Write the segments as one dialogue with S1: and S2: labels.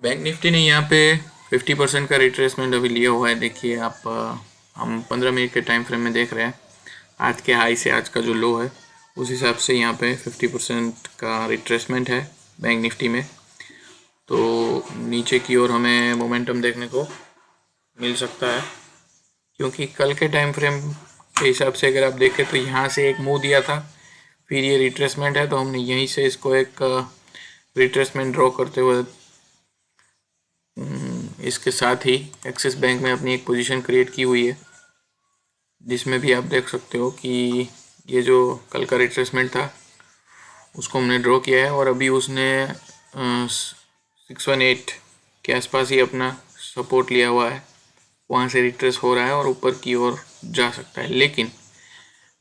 S1: Bank Nifty ने यहाँ पे 50% का रिट्रेसमेंट अभी लिया हुआ है। देखिए आप, हम 15 मिनट के टाइम फ्रेम में देख रहे हैं। आज के हाई से आज का जो लो है उस हिसाब से यहाँ पे 50% का रिट्रेसमेंट है बैंक निफ्टी में। तो नीचे की ओर हमें मोमेंटम देखने को मिल सकता है, क्योंकि कल के टाइम फ्रेम के हिसाब से अगर आप देखें तो यहाँ से एक मूव दिया था, फिर ये रिट्रेसमेंट है, तो हमने यहीं से इसको एक रिट्रेसमेंट ड्रॉ करते हुए इसके साथ ही एक्सिस बैंक में अपनी एक पोजीशन क्रिएट की हुई है, जिसमें भी आप देख सकते हो कि ये जो कल का रिट्रेसमेंट था उसको हमने ड्रॉ किया है और अभी उसने 618 के आसपास ही अपना सपोर्ट लिया हुआ है। वहाँ से रिट्रेस हो रहा है और ऊपर की ओर जा सकता है। लेकिन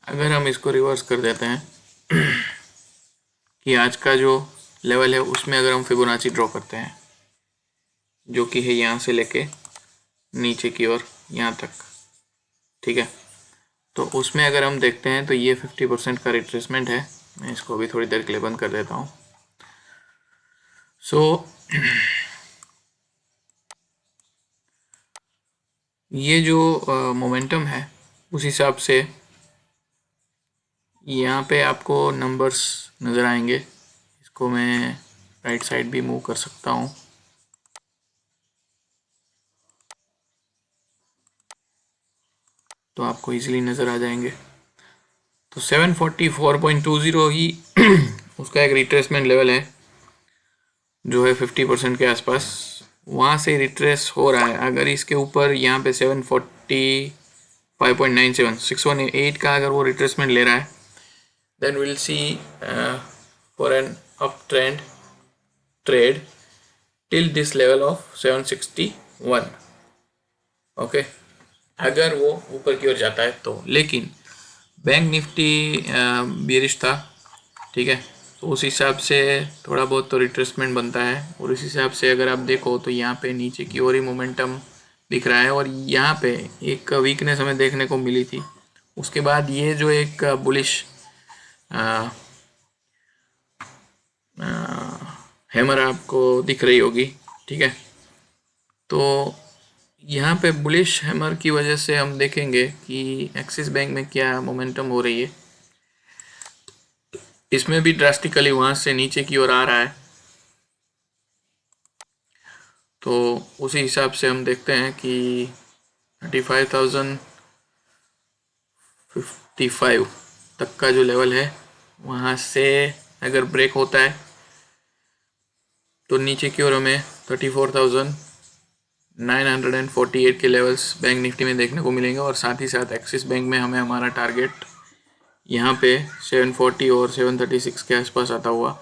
S1: अगर हम इसको रिवर्स कर देते हैं कि आज का जो लेवल है उसमें अगर हम फिबोनाची ड्रॉ करते हैं, जो कि है यहाँ से लेके नीचे की ओर यहाँ तक, ठीक है, तो उसमें अगर हम देखते हैं तो ये 50% का रिट्रेसमेंट है। मैं इसको अभी थोड़ी देर के लिए बंद कर देता हूँ। सो ये जो मोमेंटम है उस हिसाब से यहाँ पे आपको नंबर्स नज़र आएंगे। इसको मैं राइट साइड भी मूव कर सकता हूँ। तो आपको इजीली नज़र आ जाएंगे। तो 744.20 ही उसका एक रिट्रेसमेंट लेवल है, जो है 50% के आसपास। वहाँ से रिट्रेस हो रहा है। अगर इसके ऊपर यहाँ पे 745.97 618 का अगर वो रिट्रेसमेंट ले रहा है, then will see for an up trend trade till this level of 761। Okay, अगर वो ऊपर की ओर जाता है तो। लेकिन बैंक निफ्टी बेरिश था, ठीक है, तो उस हिसाब से थोड़ा बहुत तो रिट्रेसमेंट बनता है। और उस हिसाब से अगर आप देखो तो यहाँ पे नीचे की ओर ही मोमेंटम दिख रहा है और यहाँ पे एक वीकनेस हमें देखने को मिली थी। उसके बाद ये जो एक बुलिश हैमर आपको दिख रही होगी, ठीक है, तो यहाँ पे बुलिश हैमर की वजह से हम देखेंगे कि एक्सिस बैंक में क्या मोमेंटम हो रही है। इसमें भी ड्रास्टिकली वहाँ से नीचे की ओर आ रहा है। तो उसी हिसाब से हम देखते हैं कि 35,055 तक का जो लेवल है वहाँ से अगर ब्रेक होता है तो नीचे की ओर हमें 34,948 के लेवल्स बैंक निफ्टी में देखने को मिलेंगे। और साथ ही साथ एक्सिस बैंक में हमें हमारा टारगेट यहाँ पे 740 और 736 के आसपास आता हुआ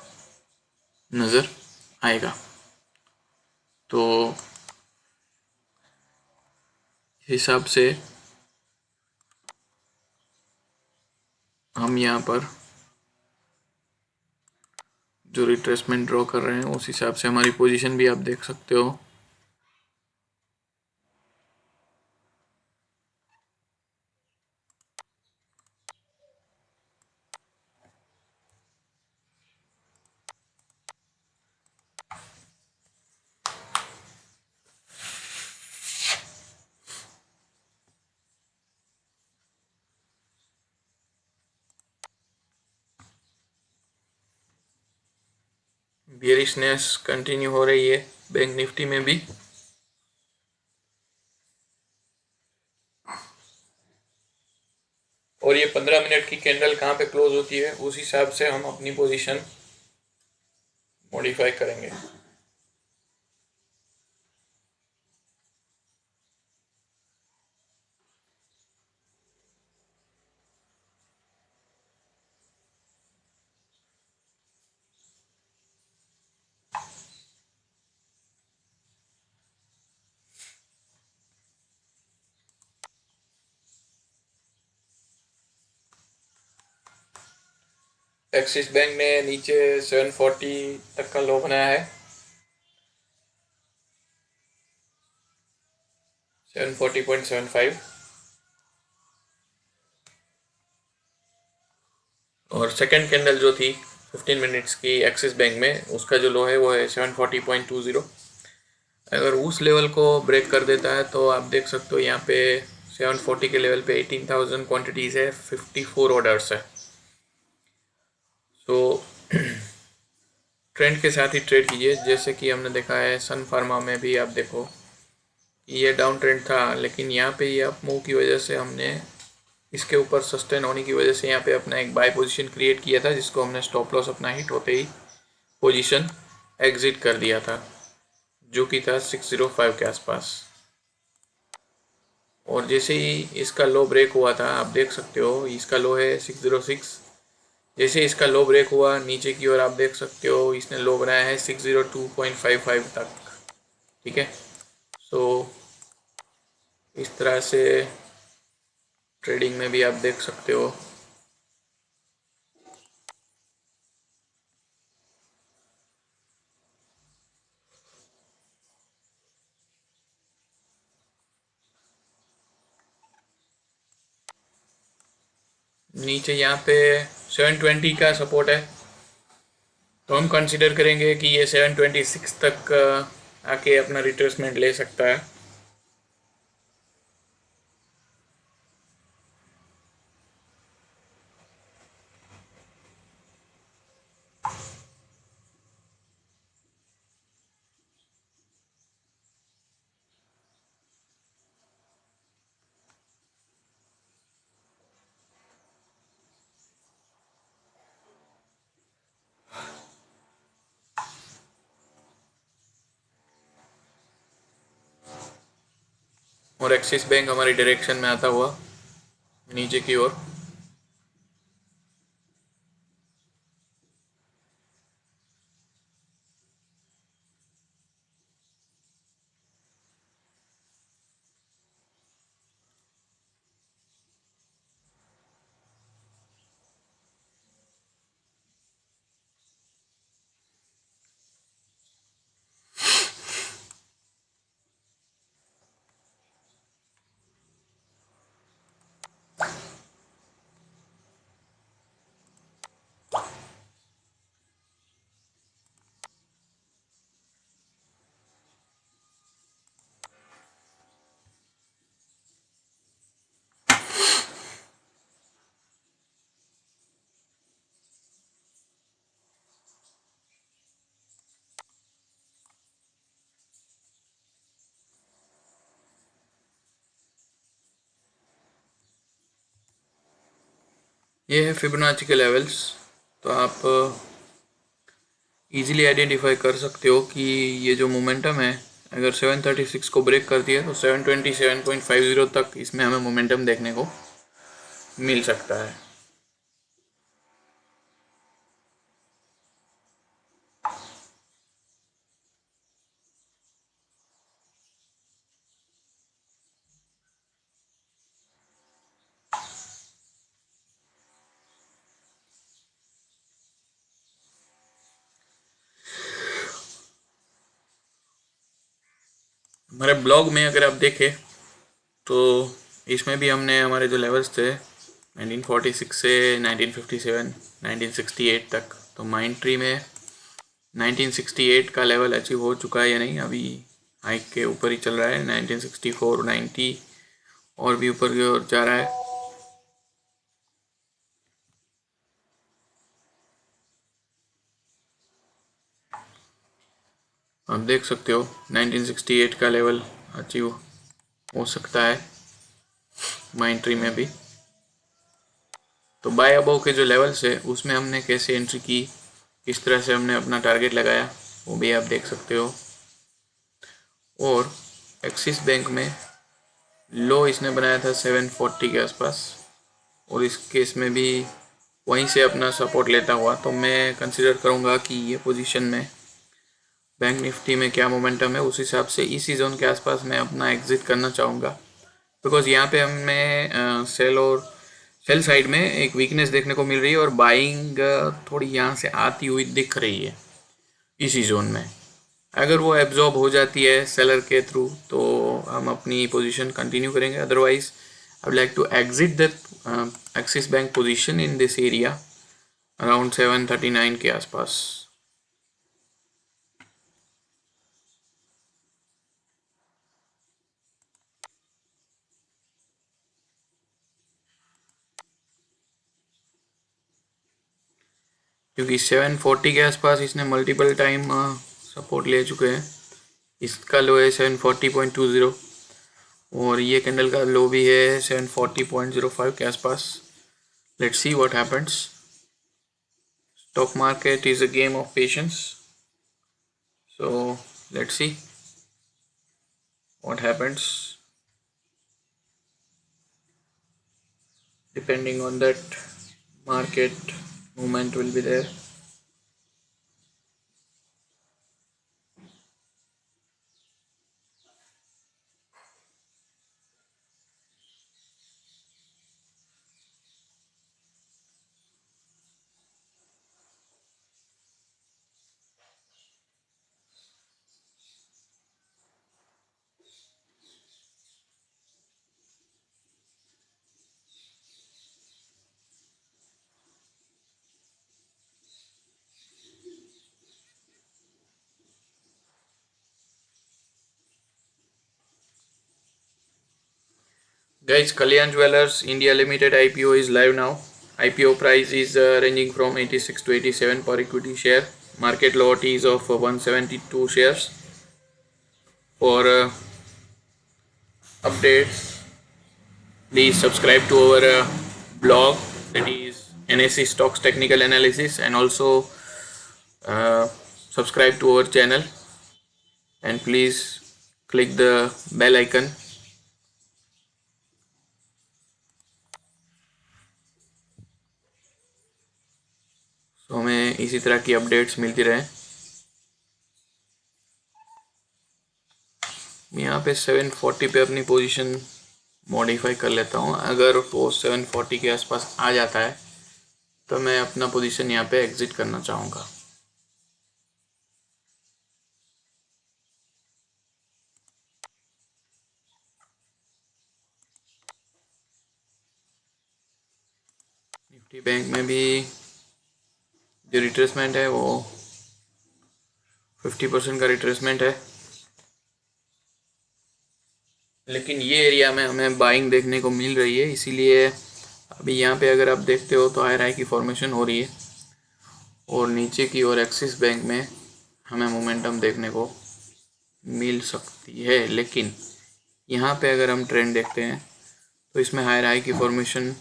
S1: नज़र आएगा। तो हिसाब से हम यहाँ पर जो रिट्रेसमेंट ड्रॉ कर रहे हैं उस हिसाब से हमारी पोजीशन भी आप देख सकते हो। बेयरिशनेस कंटिन्यू हो रही है बैंक निफ्टी में भी। और ये 15 मिनट की कैंडल कहाँ पे क्लोज होती है उस हिसाब से हम अपनी पोजीशन मॉडिफाई करेंगे। एक्सिस बैंक ने नीचे 740 तक का लो बनाया है, 740.75। और सेकंड कैंडल जो थी 15 मिनट्स की एक्सिस बैंक में, उसका जो लो है वो है 740.20। अगर उस लेवल को ब्रेक कर देता है तो आप देख सकते हो यहाँ पे 740 के लेवल पे 18,000 क्वांटिटीज़ है, 54 ऑर्डर्स है। सो ट्रेंड के साथ ही ट्रेड कीजिए। जैसे कि हमने देखा है सन फार्मा में भी, आप देखो ये डाउन ट्रेंड था, लेकिन यहाँ पे ये अप मूव की वजह से हमने इसके ऊपर सस्टेन होने की वजह से यहाँ पे अपना एक बाय पोजीशन क्रिएट किया था, जिसको हमने स्टॉप लॉस अपना हिट होते ही पोजीशन एग्जिट कर दिया था, जो कि था 605 के आसपास। और जैसे ही इसका लो ब्रेक हुआ था, आप देख सकते हो इसका लो है 606। जैसे इसका लो ब्रेक हुआ नीचे की ओर, आप देख सकते हो इसने लो बनाया है 602.55 तक। ठीक है, सो इस तरह से ट्रेडिंग में भी आप देख सकते हो। नीचे यहाँ पे 720 का सपोर्ट है, तो हम कंसिडर करेंगे कि ये 726 तक आके अपना रिट्रेसमेंट ले सकता है। और एक्सिस बैंक हमारी डायरेक्शन में आता हुआ नीचे की ओर। ये है फिबोनाची के लेवल्स, तो आप इजीली आइडेंटिफाई कर सकते हो कि ये जो मोमेंटम है, अगर 736 को ब्रेक कर दिया तो 727.50 तक इसमें हमें मोमेंटम देखने को मिल सकता है। हमारे ब्लॉग में अगर आप देखें तो इसमें भी हमने हमारे जो लेवल्स थे 1946 से 1957 1968 तक, तो माइंड ट्री में 1968 का लेवल अचीव हो चुका है या नहीं, अभी हाइक के ऊपर ही चल रहा है। 1964 90 और भी ऊपर की ओर जा रहा है। आप देख सकते हो 1968 का लेवल अचीव हो सकता है माइंड ट्री में भी। तो बाय अबव के जो लेवल्स है उसमें हमने कैसे एंट्री की, किस तरह से हमने अपना टारगेट लगाया, वो भी आप देख सकते हो। और एक्सिस बैंक में लो इसने बनाया था 740 के आसपास, और इस केस में भी वहीं से अपना सपोर्ट लेता हुआ, तो मैं कंसिडर करूँगा कि ये पोजीशन में बैंक निफ्टी में क्या मोमेंटम है, उस हिसाब से इसी जोन के आसपास मैं अपना एग्जिट करना चाहूँगा। बिकॉज यहाँ पे हमें सेल साइड में एक वीकनेस देखने को मिल रही है और बाइंग थोड़ी यहाँ से आती हुई दिख रही है इसी जोन में। अगर वो एब्जॉर्ब हो जाती है सेलर के थ्रू तो हम अपनी पोजीशन कंटिन्यू करेंगे, otherwise I would like to exit that Axis Bank position in this area around 739 के आसपास। क्योंकि 740 के आसपास इसने मल्टीपल टाइम सपोर्ट ले चुके हैं। इसका लो है 740.20 और ये कैंडल का लो भी है 740.05 के आसपास। Let's see what happens. Stock market is a game of patience, so let's see what happens. Depending on that, market movement will be there. Guys, Kalyan Jewellers India Limited IPO is live now. IPO price is ranging from 86 to 87 per equity share. Market lot is of 172 shares. For updates, please subscribe to our blog, that is NSE Stocks Technical Analysis, and also subscribe to our channel, and please click the bell icon. तो हमें इसी तरह की updates मिलती रहे। यहाँ पे 740 पे अपनी पोजीशन मॉडिफाई कर लेता हूँ। अगर वो 740 के आसपास आ जाता है तो मैं अपना पोजीशन यहाँ पे एग्जिट करना चाहूँगा। निफ्टी बैंक में भी जो रिट्रेसमेंट है वो 50% का रिट्रेसमेंट है, लेकिन ये एरिया में हमें बाइंग देखने को मिल रही है। इसीलिए अभी यहाँ पे अगर आप देखते हो तो हायर हाई की फॉर्मेशन हो रही है और नीचे की ओर एक्सिस बैंक में हमें मोमेंटम देखने को मिल सकती है। लेकिन यहाँ पे अगर हम ट्रेंड देखते हैं तो इसमें हायर हाई की फॉर्मेशन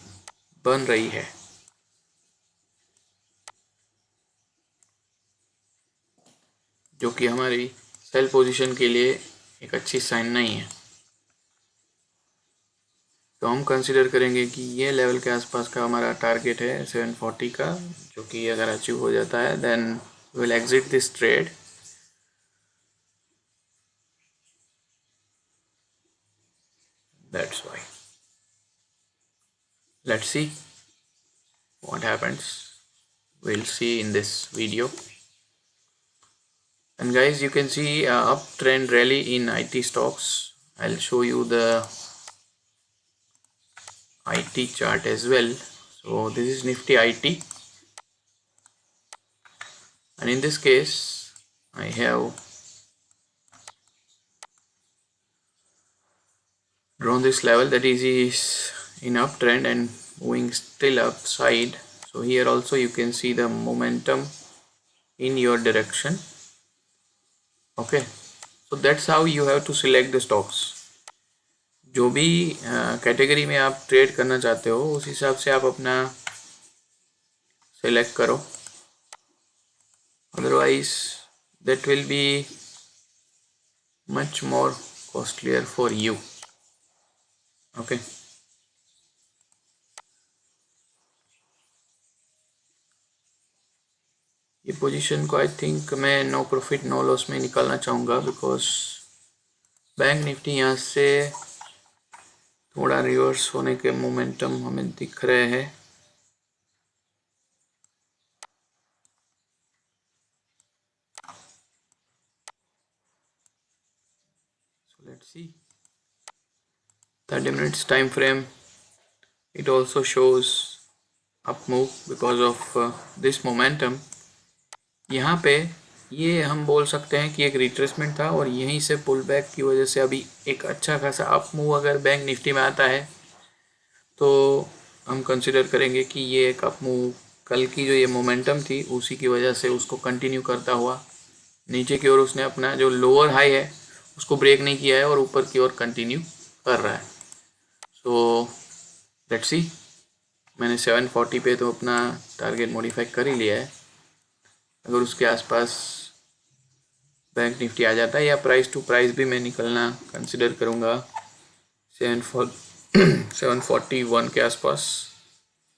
S1: बन रही है, जो कि हमारी सेल पोजीशन के लिए एक अच्छी साइन नहीं है। तो हम कंसिडर करेंगे कि ये लेवल के आसपास का हमारा टारगेट है 740 का, जो कि अगर अचीव हो जाता है then will exit this trade. That's why. Let's see what happens. We'll see in this video. And guys, you can see uptrend rally in IT stocks. I'll show you the IT chart as well. So this is Nifty IT, and in this case I have drawn this level that is in uptrend and moving still upside. So here also you can see the momentum in your direction. Okay, so that's how you have to select the stocks. जो भी category में आप trade करना चाहते हो उस हिसाब से आप अपना सेलेक्ट करो, otherwise that will be much more costlier for you. Okay, ये पोजीशन को आई थिंक मैं नो प्रॉफिट नो लॉस में निकालना चाहूँगा, बिकॉज बैंक निफ्टी यहाँ से थोड़ा रिवर्स होने के मोमेंटम हमें दिख रहे हैं। So let's see 30 minutes time frame. It also shows up move because of this momentum. यहाँ पे ये हम बोल सकते हैं कि एक रिट्रेसमेंट था और यहीं से पुल बैक की वजह से अभी एक अच्छा खासा अप मूव अगर बैंक निफ्टी में आता है तो हम कंसिडर करेंगे कि ये एक अप मूव कल की जो ये मोमेंटम थी उसी की वजह से उसको कंटिन्यू करता हुआ नीचे की ओर उसने अपना जो लोअर हाई है उसको ब्रेक नहीं किया है और ऊपर की ओर कंटिन्यू कर रहा है। सो लेट्स सी, मैंने 740 पे तो अपना टारगेट मॉडिफाई कर ही लिया है। अगर उसके आसपास बैंक निफ्टी आ जाता है या प्राइस टू प्राइस भी मैं निकलना कंसिडर करूँगा 741 के आसपास,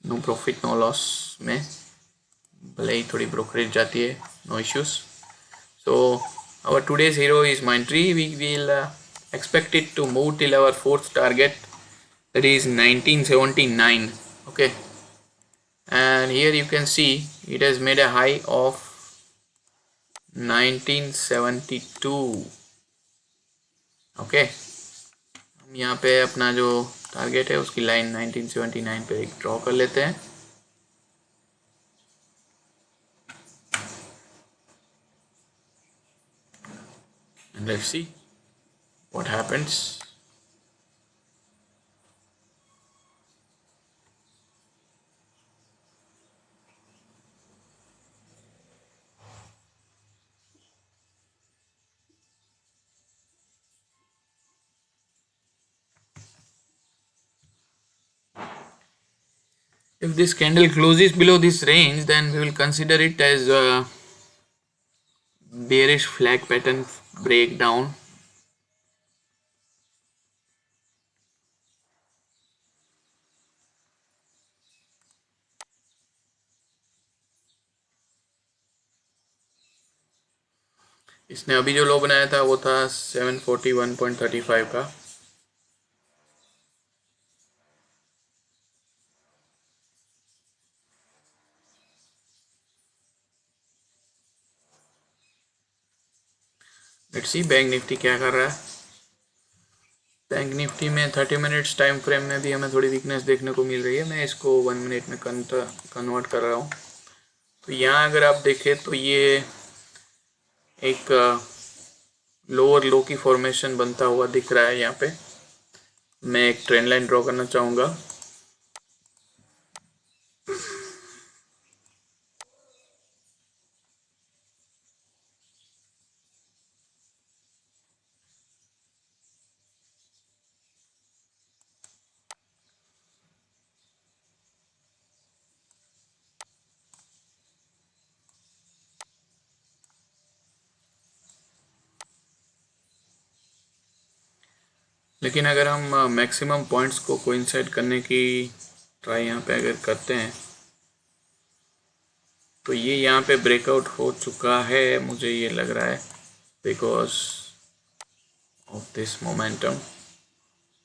S1: नो प्रॉफिट नो लॉस में, भले ही थोड़ी ब्रोकरेज जाती है, no issues. So our today's hero is Mindtree. We will expect it to move till our fourth target, that is 1979. Okay, and here you can see it has made a high of 1972. Okay, हम यहाँ पे अपना जो target है उसकी line 1979 पे एक draw कर लेते हैं। And let's see what happens. If this candle closes below this range, then we will consider it as a bearish flag pattern breakdown. इसने अभी जो लो बनाया था वो था 741.35 का। लेट्स सी बैंक निफ्टी क्या कर रहा है। बैंक निफ्टी में 30 मिनट्स टाइम फ्रेम में भी हमें थोड़ी वीकनेस देखने को मिल रही है। मैं इसको 1 मिनट में कन्वर्ट कर रहा हूँ। तो यहाँ अगर आप देखें तो ये एक लोअर लो की फॉर्मेशन बनता हुआ दिख रहा है। यहाँ पे मैं एक ट्रेंड लाइन ड्रॉ करना चाहूँगा। लेकिन अगर हम मैक्सिमम पॉइंट्स को कोइंसाइड करने की ट्राई यहाँ पे अगर करते हैं तो ये यहाँ पे ब्रेकआउट हो चुका है, मुझे ये लग रहा है, बिकॉज ऑफ दिस मोमेंटम।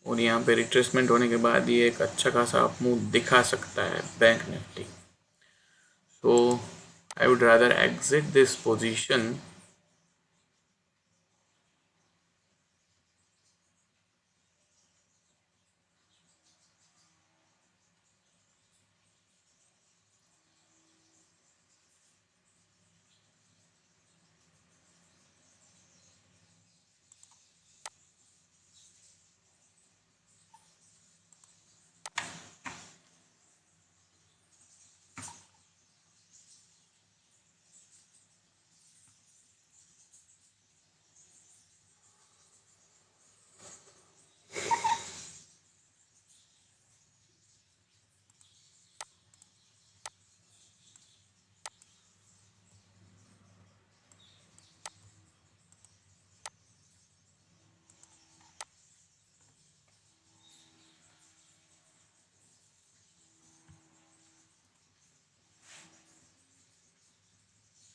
S1: और यहाँ पे रिट्रेसमेंट होने के बाद ये एक अच्छा खासा अप मूव दिखा सकता है bank Nifty. So I would rather exit this position.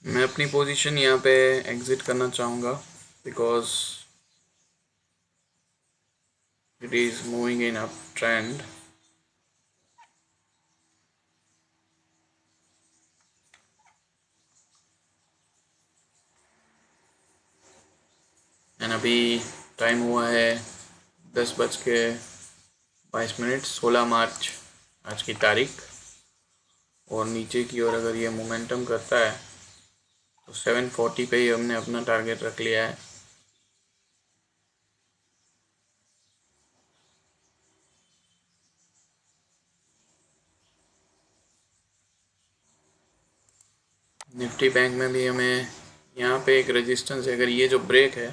S1: मैं अपनी पोजीशन यहाँ पे एग्जिट करना चाहूँगा because it is moving in up trend. And अभी टाइम हुआ है 10:22 16 मार्च आज की तारीख। और नीचे की ओर अगर ये मोमेंटम करता है तो 740 पे ही हमने अपना टारगेट रख लिया है। निफ्टी बैंक में भी हमें यहाँ पे एक रेजिस्टेंस है, अगर ये जो ब्रेक है,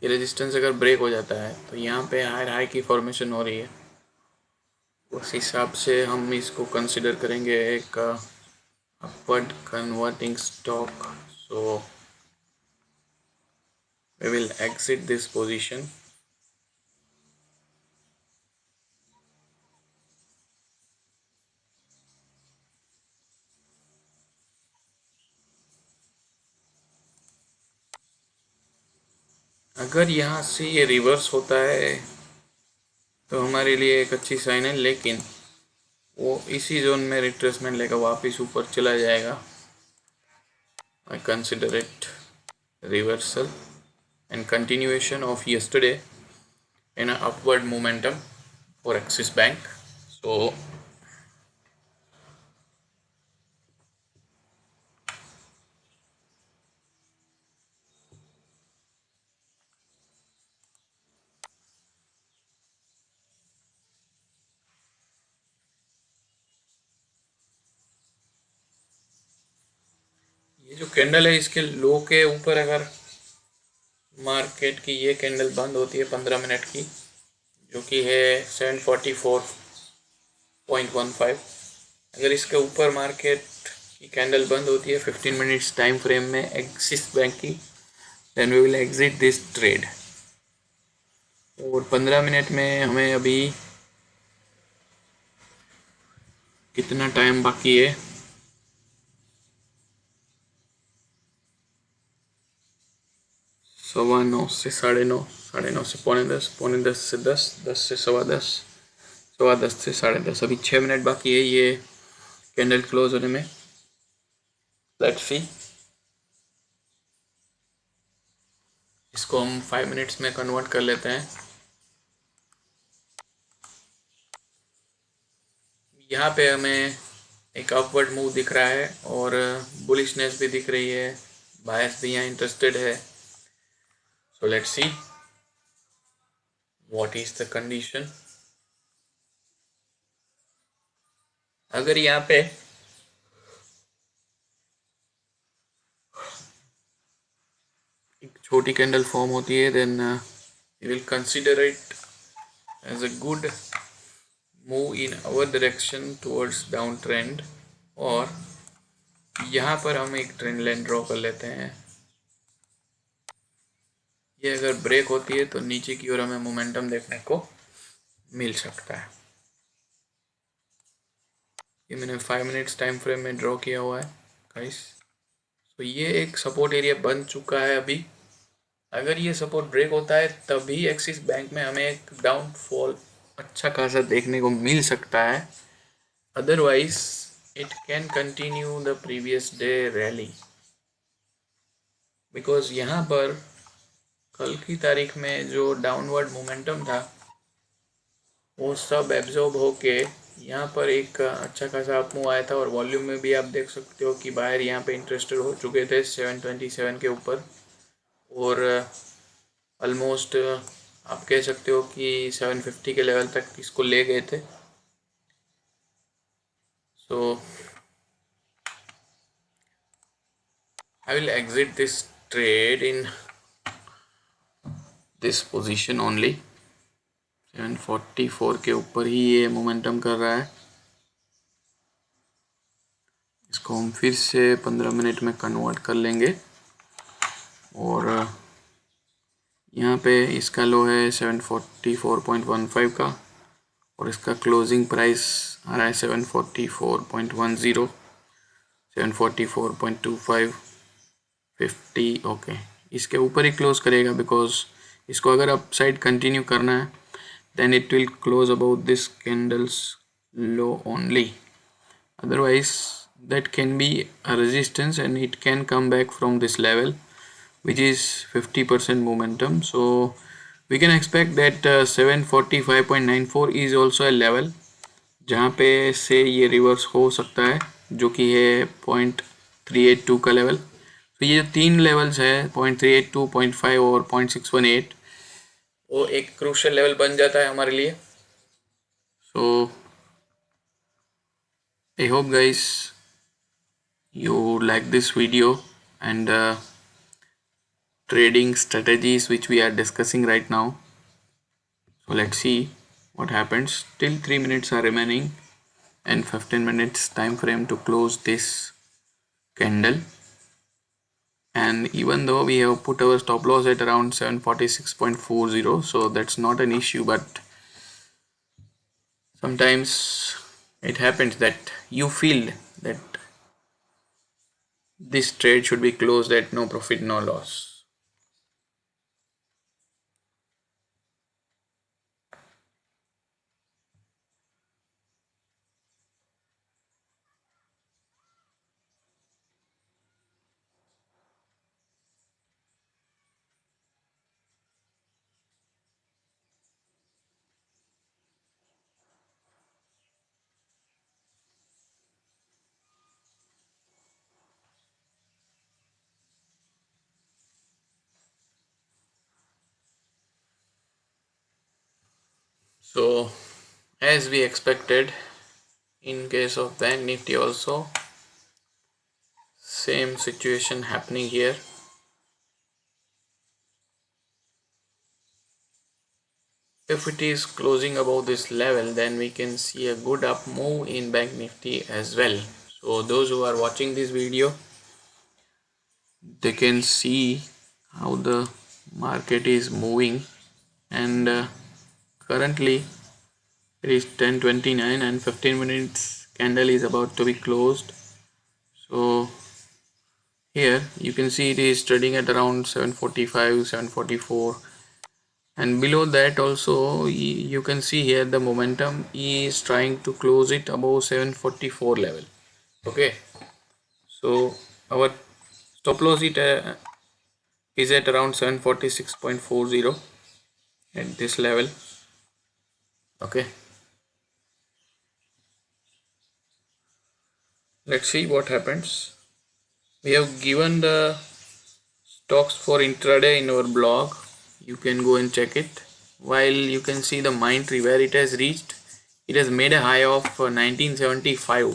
S1: ये रेजिस्टेंस अगर ब्रेक हो जाता है तो यहाँ पे हायर हाई की फॉर्मेशन हो रही है, उस हिसाब से हम इसको कंसिडर करेंगे एक upward converting stock. So we will exit this position. अगर यहाँ से ये रिवर्स होता है तो हमारे लिए एक अच्छी साइन है, लेकिन वो इसी जोन में रिट्रेसमेंट लेकर वापस ऊपर चला जाएगा. I consider it reversal and continuation of yesterday in an upward momentum for Axis Bank. So ये जो कैंडल है, इसके लो के ऊपर अगर मार्केट की ये कैंडल बंद होती है 15 मिनट की, जो कि है 744.15, अगर इसके ऊपर मार्केट की कैंडल बंद होती है 15 मिनट्स टाइम फ्रेम में एक्सिस बैंक की, then we will exit this trade. और 15 मिनट में हमें अभी कितना टाइम बाकी है, 9:15 से 9:30, 9:30 से 9:45, 9:45 से 10, 10 से 10:15, 10:15 से 10:30. अभी 6 मिनट बाकी है ये कैंडल क्लोज होने में. Let's see. इसको हम 5 मिनट्स में कन्वर्ट कर लेते हैं. यहाँ पे हमें एक अपवर्ड मूव दिख रहा है और बुलिशनेस भी दिख रही है, बायस भी यहाँ इंटरेस्टेड है. So let's see what is the condition. अगर यहाँ पे एक छोटी कैंडल फॉर्म होती है, then we will consider it as a good move in our direction towards down trend, और यहाँ पर हम एक ट्रेंड लाइन ड्रॉ कर लेते हैं. ये अगर ब्रेक होती है तो नीचे की ओर हमें मोमेंटम देखने को मिल सकता है. ये मैंने 5 मिनट्स टाइम फ्रेम में ड्रॉ किया हुआ है गाइस. तो ये एक सपोर्ट एरिया बन चुका है अभी. अगर ये सपोर्ट ब्रेक होता है तभी एक्सिस बैंक में हमें एक डाउनफॉल अच्छा खासा देखने को मिल सकता है. Otherwise it can continue the previous day rally, because यहाँ पर कल की तारीख में जो डाउनवर्ड मोमेंटम था वो सब एब्जॉर्ब होके यहाँ पर एक अच्छा खासा अप मूव आया था. और वॉल्यूम में भी आप देख सकते हो कि बाहर यहाँ पे इंटरेस्टेड हो चुके थे 727 के ऊपर, और ऑलमोस्ट आप कह सकते हो कि 750 के लेवल तक इसको ले गए थे. So I will exit this trade in this position only. 744 के ऊपर ही ये मोमेंटम कर रहा है. इसको हम फिर से 15 मिनट में कन्वर्ट कर लेंगे. और यहाँ पे इसका लो है 744.15 का, और इसका क्लोजिंग प्राइस आ रहा है 744.10, 744.25, 50. ओके, इसके ऊपर ही क्लोज करेगा, बिकॉज इसको अगर अप साइड कंटिन्यू करना है then it will close above this candle's low only. Otherwise that can be a resistance and it can come back from this level, which is 50% momentum. So we can expect that 745.94 is also a level जहाँ पे से ये reverse हो सकता है, जो कि है 0.382 का लेवल. तो ये जो 3 लेवल्स है 0.382, 0.5 और 0.618, वो एक क्रूशियल लेवल बन जाता है हमारे लिए. So I hope guys you like this video and trading strategies which we are discussing right now. So let's see what happens. Still 3 minutes are remaining and 15 minutes time frame to close this candle. And even though we have put our stop loss at around 746.40, so that's not an issue, but sometimes it happens that you feel that this trade should be closed at no profit no loss. So as we expected, in case of Bank Nifty also same situation happening here. If it is closing above this level, then we can see a good up move in Bank Nifty as well. So those who are watching this video, they can see how the market is moving, and currently it is 10:29 and 15 minutes candle is about to be closed. So here you can see it is trading at around 745, 744, and below that also you can see here the momentum is trying to close it above 744 level. Okay, so our stop loss is at around 746.40 at this level. Okay, let's see what happens. We have given the stocks for intraday in our blog. You can go and check it. While you can see the Mindtree where it has reached, it has made a high of 1975.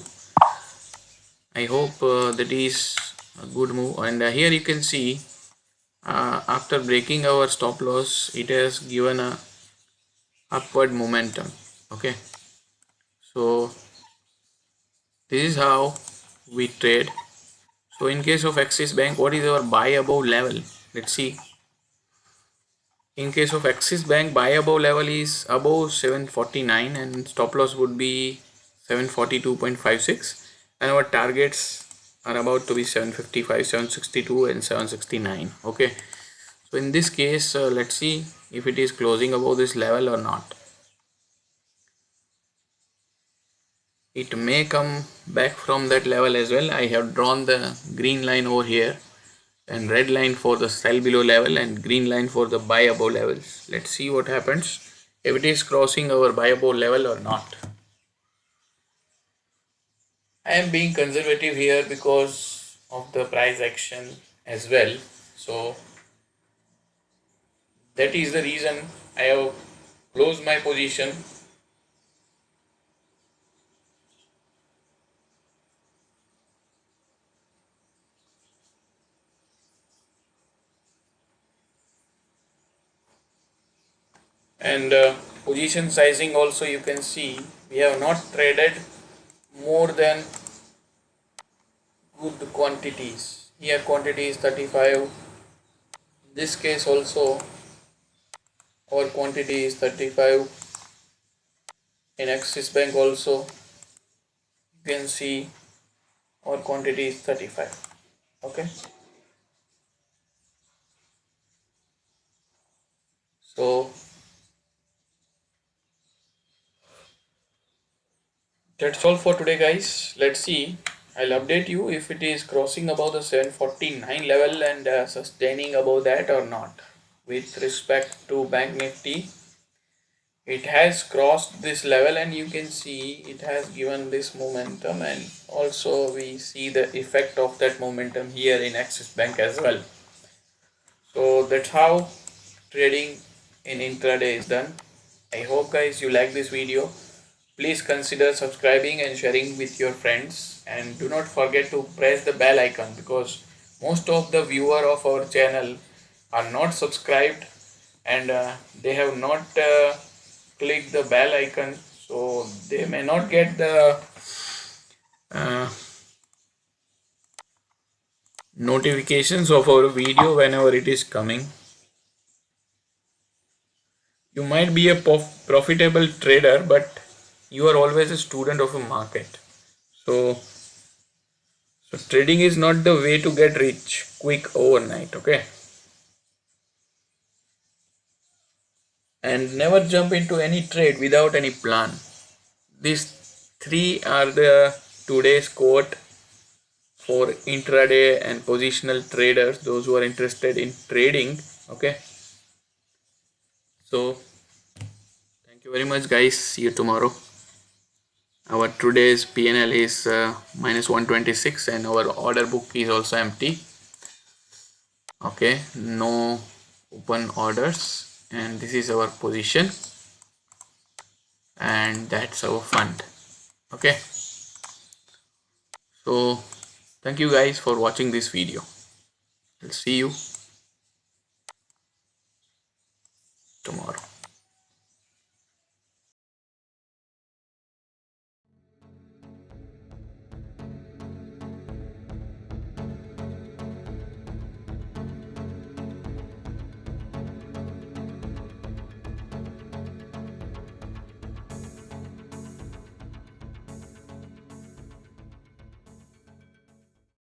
S1: I hope that is a good move. And here you can see after breaking our stop loss, it has given a upward momentum. Okay, so this is how we trade. So in case of Axis Bank, what is our buy above level? Let's see. In case of Axis Bank, buy above level is above 749 and stop loss would be 742.56, and our targets are about to be 755, 762 and 769. Okay, so in this case let's see if it is closing above this level or not. It may come back from that level as well. I have drawn the green line over here and red line for the sell below level and green line for the buy above levels. Let's see what happens if it is crossing our buy above level or not. I am being conservative here because of the price action as well. So that is the reason I have closed my position. And position sizing also you can see we have not traded more than good quantities. Here quantity is 35. In this case also our quantity is 35. In Axis Bank also you can see our quantity is 35. Okay, so that's all for today guys. Let's see, I'll update you if it is crossing above the 749 level and sustaining above that or not. With respect to Bank Nifty, it has crossed this level and you can see it has given this momentum, and also we see the effect of that momentum here in Axis Bank as well. So that's how trading in intraday is done. I hope guys you like this video. Please consider subscribing and sharing with your friends, and do not forget to press the bell icon, because most of the viewer of our channel are not subscribed, and they have not clicked the bell icon, so they may not get the uh, notifications of our video whenever it is coming. You might be a profitable trader, but you are always a student of a market. So trading is not the way to get rich quick overnight, okay? And never jump into any trade without any plan. These three are the today's quote for intraday and positional traders, those who are interested in trading, okay? So thank you very much, guys. See you tomorrow. Our today's PNL is minus 126, and our order book is also empty. Okay, no open orders, and this is our position, and that's our fund. Okay, so thank you guys for watching this video. I'll see you tomorrow.